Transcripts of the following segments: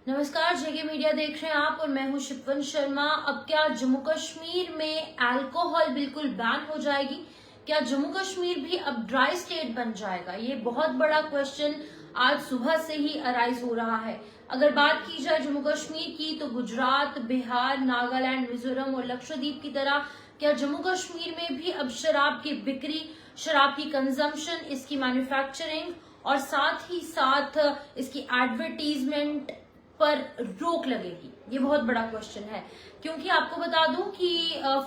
नमस्कार, जेके मीडिया देख रहे हैं आप और मैं हूं शिपवन शर्मा। अब क्या जम्मू कश्मीर में अल्कोहल बिल्कुल बैन हो जाएगी? क्या जम्मू कश्मीर भी अब ड्राई स्टेट बन जाएगा? ये बहुत बड़ा क्वेश्चन आज सुबह से ही अराइज हो रहा है। अगर बात की जाए जम्मू कश्मीर की तो गुजरात, बिहार, नागालैंड, मिजोरम और लक्षद्वीप की तरह क्या जम्मू कश्मीर में भी अब शराब की बिक्री, शराब की कंजम्पशन, इसकी मैन्युफैक्चरिंग और साथ ही साथ इसकी एडवर्टीजमेंट पर रोक लगेगी? ये बहुत बड़ा क्वेश्चन है, क्योंकि आपको बता दूं कि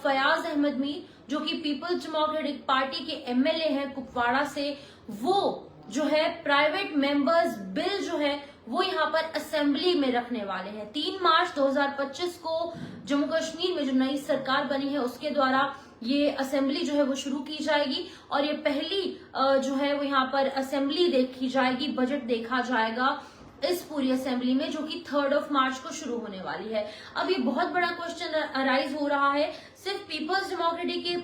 फयाज अहमद मीर जो कि पीपल्स डेमोक्रेटिक पार्टी के एमएलए हैं कुपवाड़ा से, वो जो है प्राइवेट मेंबर्स बिल जो है वो यहाँ पर असेंबली में रखने वाले हैं। 3 मार्च 2025 को जम्मू कश्मीर में जो नई सरकार बनी है उसके द्वारा ये असेंबली जो है वो शुरू की जाएगी और ये पहली जो है वो यहाँ पर असेंबली देखी जाएगी, बजट देखा जाएगा इस पूरी असेंबली में, जो कि 3 मार्च को शुरू होने वाली है। अब ये बहुत बड़ा क्वेश्चन अराइज हो रहा है, सिर्फ पीपल्स डेमोक्रेटिक के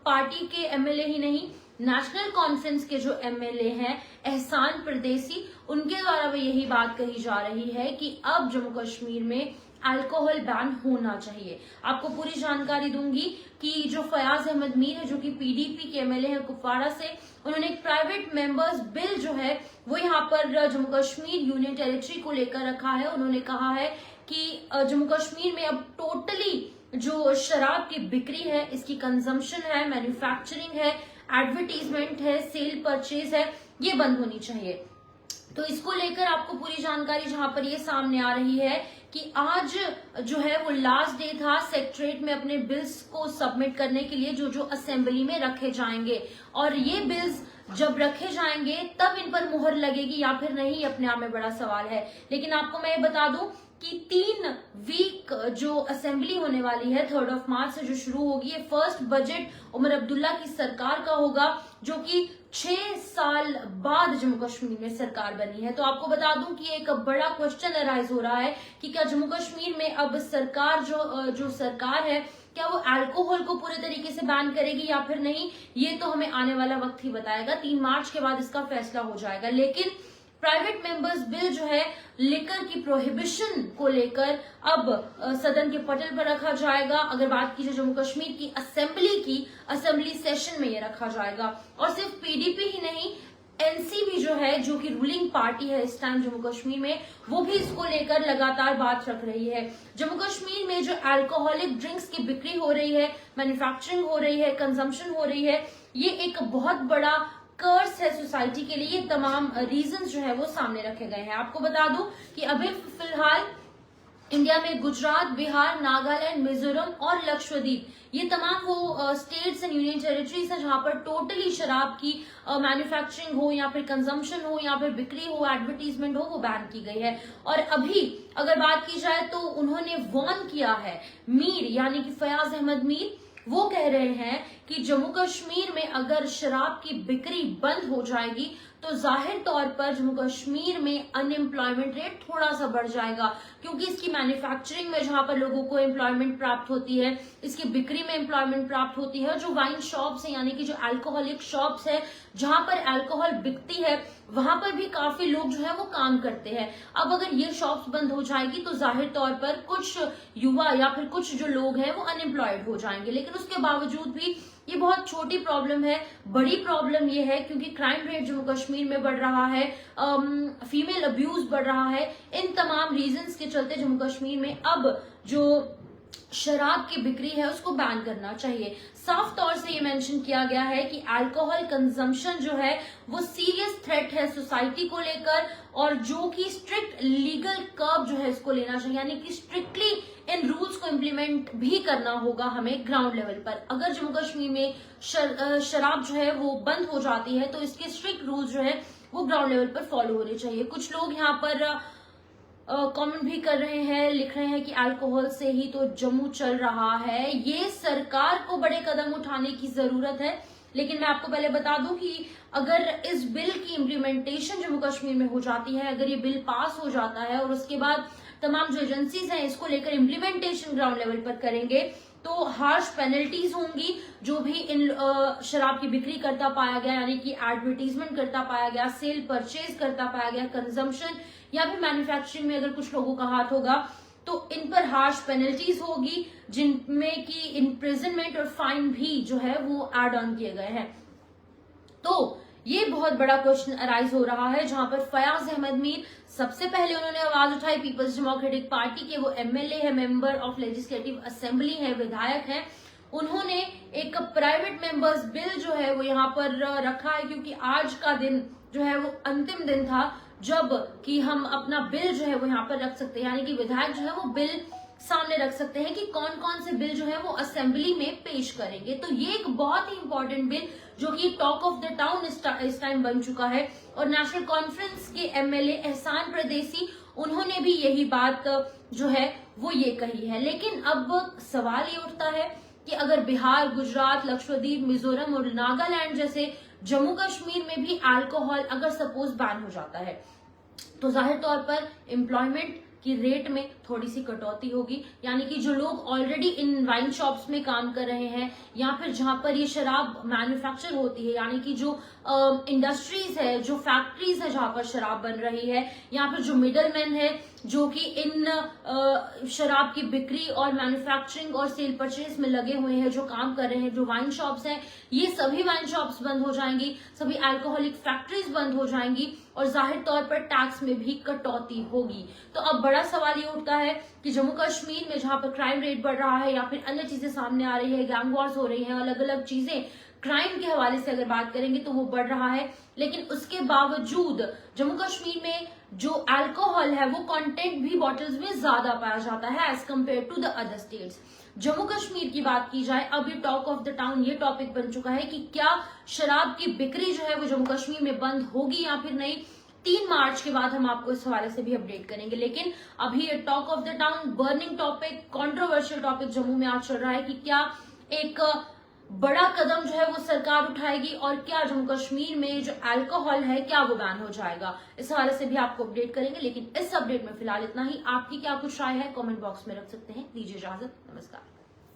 पार्टी के एमएलए ही नहीं, नेशनल कॉन्फ्रेंस के जो एमएलए हैं एहसान परदेसी, उनके द्वारा भी यही बात कही जा रही है कि अब जम्मू कश्मीर में अल्कोहल बैन होना चाहिए। आपको पूरी जानकारी दूंगी कि जो फयाज अहमद मीर है जो कि पीडीपी के एमएलए हैं कुपवाड़ा से, उन्होंने एक प्राइवेट मेंबर्स बिल जो है वो यहाँ पर जम्मू कश्मीर यूनियन टेरिटरी को लेकर रखा है। उन्होंने कहा है कि जम्मू कश्मीर में अब टोटली जो शराब की बिक्री है, इसकी कंजम्पशन है, मैन्युफैक्चरिंग है, एडवर्टीजमेंट है, सेल परचेज है, ये बंद होनी चाहिए। तो इसको लेकर आपको पूरी जानकारी जहां पर ये सामने आ रही है कि आज जो है वो लास्ट डे था सेक्रेटरीट में अपने बिल्स को सबमिट करने के लिए, जो जो असेंबली में रखे जाएंगे, और ये बिल्स जब रखे जाएंगे तब इन पर मुहर लगेगी या फिर नहीं, अपने आप में बड़ा सवाल है। लेकिन आपको मैं ये बता दूं कि 3 वीक जो असेंबली होने वाली है 3 मार्च से जो शुरू होगी, ये फर्स्ट बजट उमर अब्दुल्ला की सरकार का होगा, जो कि 6 साल बाद जम्मू कश्मीर में सरकार बनी है। तो आपको बता दूं कि एक बड़ा क्वेश्चन अराइज हो रहा है कि क्या जम्मू कश्मीर में अब सरकार जो सरकार है, क्या वो अल्कोहल को पूरे तरीके से बैन करेगी या फिर नहीं, ये तो हमें आने वाला वक्त ही बताएगा। 3 मार्च के बाद इसका फैसला हो जाएगा। लेकिन प्राइवेट मेंबर्स बिल जो है लिकर की प्रोहिबिशन को लेकर अब सदन के पटल पर रखा जाएगा। अगर बात की जाए जम्मू कश्मीर की असेंबली सेशन में ये रखा जाएगा, और सिर्फ पीडीपी ही नहीं, एनसीपी जो है, जो कि रूलिंग पार्टी है इस टाइम जम्मू कश्मीर में, वो भी इसको लेकर लगातार बात रख रही है। जम्मू कश्मीर में जो अल्कोहलिक ड्रिंक्स की बिक्री हो रही है, मैन्युफैक्चरिंग हो रही है, कंजम्पशन हो रही है, ये एक बहुत बड़ा कर्स है सोसाइटी के लिए। ये तमाम रीजंस जो है वो सामने रखे गए हैं। आपको बता दूं कि अभी फिलहाल इंडिया में गुजरात, बिहार, नागालैंड, मिजोरम और लक्षद्वीप, ये तमाम वो स्टेट्स एंड यूनियन टेरिटरीज हैं जहां पर टोटली शराब की मैन्युफैक्चरिंग हो या फिर कंजम्पशन हो या फिर बिक्री हो, एडवर्टीजमेंट हो, वो बैन की गई है। और अभी अगर बात की जाए तो उन्होंने वार्न किया है, मीर यानी कि फयाज अहमद मीर, वो कह रहे हैं कि जम्मू कश्मीर में अगर शराब की बिक्री बंद हो जाएगी तो जाहिर तौर पर जम्मू कश्मीर में अनएम्प्लॉयमेंट रेट थोड़ा सा बढ़ जाएगा, क्योंकि इसकी मैन्युफैक्चरिंग में जहां पर लोगों को एम्प्लॉयमेंट प्राप्त होती है, इसकी बिक्री में एम्प्लॉयमेंट प्राप्त होती है, जो वाइन शॉप्स है यानी कि जो अल्कोहलिक शॉप्स है जहां पर अल्कोहल बिकती है, वहां पर भी काफी लोग जो है वो काम करते हैं। अब अगर ये शॉप्स बंद हो जाएगी तो जाहिर तौर पर कुछ युवा या फिर कुछ जो लोग हैं वो अनएम्प्लॉयड हो जाएंगे। लेकिन उसके बावजूद भी ये बहुत छोटी प्रॉब्लम है। बड़ी प्रॉब्लम ये है क्योंकि क्राइम रेट जम्मू कश्मीर में बढ़ रहा है, फीमेल अब्यूज बढ़ रहा है। इन तमाम रीजंस के चलते जम्मू कश्मीर में अब जो शराब की बिक्री है उसको बैन करना चाहिए। साफ तौर से ये मेंशन किया गया है कि अल्कोहल कंजम्पशन जो है वो सीरियस थ्रेट है सोसाइटी को लेकर, और जो कि स्ट्रिक्ट लीगल कर्व जो है इसको लेना चाहिए, यानी कि स्ट्रिक्टली इन रूल्स को इम्प्लीमेंट भी करना होगा हमें ग्राउंड लेवल पर। अगर जम्मू कश्मीर में शराब जो है वो बंद हो जाती है तो इसके स्ट्रिक्ट रूल्स जो है वो ग्राउंड लेवल पर फॉलो होने चाहिए। कुछ लोग यहाँ पर कमेंट भी कर रहे हैं, लिख रहे हैं कि अल्कोहल से ही तो जम्मू चल रहा है। ये सरकार को बड़े कदम उठाने की जरूरत है। लेकिन मैं आपको पहले बता दूं कि अगर इस बिल की इम्प्लीमेंटेशन जम्मू कश्मीर में हो जाती है, अगर ये बिल पास हो जाता है और उसके बाद तमाम जो एजेंसीज हैं इसको लेकर इम्प्लीमेंटेशन ग्राउंड लेवल पर करेंगे, तो हार्श पेनल्टीज होंगी। जो भी इन शराब की बिक्री करता पाया गया, यानी कि एडवर्टीजमेंट करता पाया गया, सेल परचेज करता पाया गया, कंजम्पशन या फिर मैन्युफैक्चरिंग में अगर कुछ लोगों का हाथ होगा तो इन पर हार्श पेनल्टीज होगी, जिनमें कि इम्प्रिजनमेंट और फाइन भी जो है वो एड ऑन किए गए हैं। तो ये बहुत बड़ा क्वेश्चन अराइज हो रहा है, जहां पर फयाज अहमद मीर सबसे पहले उन्होंने आवाज उठाई, पीपल्स डेमोक्रेटिक पार्टी के वो एमएलए है, मेंबर ऑफ लेजिस्लेटिव असेंबली है, विधायक है। उन्होंने एक प्राइवेट मेंबर्स बिल जो है वो यहाँ पर रखा है, क्योंकि आज का दिन जो है वो अंतिम दिन था जब कि हम अपना बिल जो है वो यहाँ पर रख सकते हैं, यानी कि विधायक जो है वो बिल सामने रख सकते हैं कि कौन कौन से बिल जो है वो असेंबली में पेश करेंगे। तो ये एक बहुत ही इंपॉर्टेंट बिल जो कि टॉक ऑफ द टाउन इस टाइम बन चुका है। और नेशनल कॉन्फ्रेंस के एमएलए एहसान परदेसी, उन्होंने भी यही बात जो है वो ये कही है। लेकिन अब सवाल ये उठता है कि अगर बिहार, गुजरात, लक्षद्वीप, मिजोरम और नागालैंड जैसे जम्मू कश्मीर में भी अल्कोहल अगर सपोज बैन हो जाता है तो जाहिर तौर पर एम्प्लॉयमेंट की रेट में थोड़ी सी कटौती होगी, यानी कि जो लोग ऑलरेडी इन वाइन शॉप्स में काम कर रहे हैं या फिर जहां पर ये शराब मैन्युफैक्चर होती है, यानी कि जो इंडस्ट्रीज है, जो फैक्ट्रीज है जहां पर शराब बन रही है, या फिर जो मिडलमैन है जो कि इन शराब की बिक्री और मैन्युफैक्चरिंग और सेल परचेज में लगे हुए हैं, जो काम कर रहे हैं, जो वाइन शॉप्स हैं, ये सभी वाइन शॉप्स बंद हो जाएंगी, सभी अल्कोहलिक फैक्ट्रीज बंद हो जाएंगी और जाहिर तौर पर टैक्स में भी कटौती होगी। तो अब बड़ा सवाल ये उठता है कि जम्मू कश्मीर में जहां पर क्राइम रेट बढ़ रहा है या फिर अन्य चीजें सामने आ रही है, गैंग वॉर्स हो रही हैं, अलग अलग चीजें क्राइम के हवाले से अगर बात करेंगे तो वो बढ़ रहा है, लेकिन उसके बावजूद जम्मू कश्मीर में जो अल्कोहल है वो कंटेंट भी बॉटल्स में ज्यादा पाया जाता है as compared to the other states. Jammu Kashmir की बात की जाए, अब ये टॉक ऑफ द टाउन ये टॉपिक बन चुका है कि क्या शराब की बिक्री जो है वो जम्मू कश्मीर में बंद होगी या फिर नहीं। 3 मार्च के बाद हम आपको इस हवाले से भी अपडेट करेंगे, लेकिन अभी ये talk of the town, burning topic, controversial topic Jammu में आज चल रहा है कि क्या एक बड़ा कदम जो है वो सरकार उठाएगी और क्या जम्मू कश्मीर में जो अल्कोहल है क्या वो बैन हो जाएगा। इस हवाले से भी आपको अपडेट करेंगे, लेकिन इस अपडेट में फिलहाल इतना ही। आपकी क्या कुछ राय है कमेंट बॉक्स में रख सकते हैं। दीजिए इजाजत, नमस्कार।